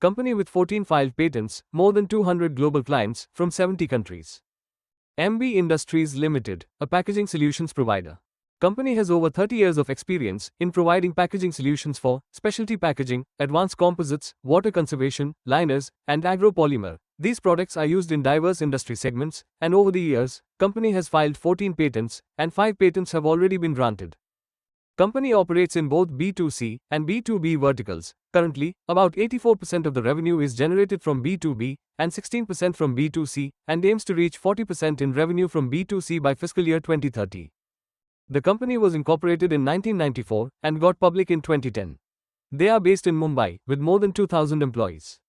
Company with 14 filed patents, more than 200 global clients from 70 countries. Emmbi Industries Ltd, a packaging solutions provider. Company has over 30 years of experience in providing packaging solutions for specialty packaging, advanced composites, water conservation, liners, and agropolymer. These products are used in diverse industry segments, and over the years, company has filed 14 patents, and 5 patents have already been granted. Company operates in both B2C and B2B verticals. Currently, about 84% of the revenue is generated from B2B and 16% from B2C, and aims to reach 40% in revenue from B2C by fiscal year 2030. The company was incorporated in 1994 and got public in 2010. They are based in Mumbai with more than 2,000 employees.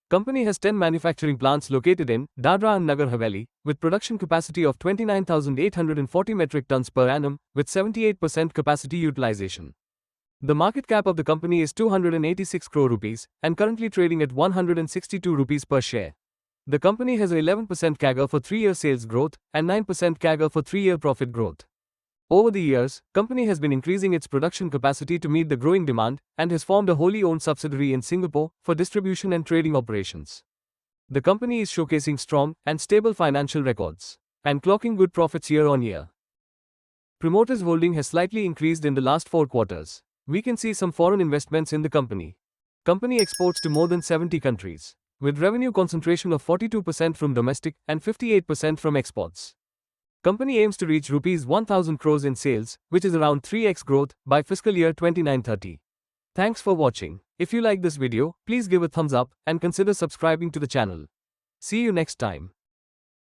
Company has 10 manufacturing plants located in Dadra and Nagar Haveli, with production capacity of 29,840 metric tons per annum, with 78% capacity utilization. The market cap of the company is 286 crore rupees and currently trading at 162 rupees per share. The company has 11% CAGR for 3-year sales growth and 9% CAGR for 3-year profit growth. Over the years, company has been increasing its production capacity to meet the growing demand and has formed a wholly owned subsidiary in Singapore for distribution and trading operations. The company is showcasing strong and stable financial records and clocking good profits year on year. Promoters' holding has slightly increased in the last 4 quarters. We can see some foreign investments in the company. Company exports to more than 70 countries, with revenue concentration of 42% from domestic and 58% from exports. Company aims to reach rupees 1,000 crores in sales, which is around 3x growth, by fiscal year 2930. Thanks for watching. If you like this video, please give a thumbs up and consider subscribing to the channel. See you next time.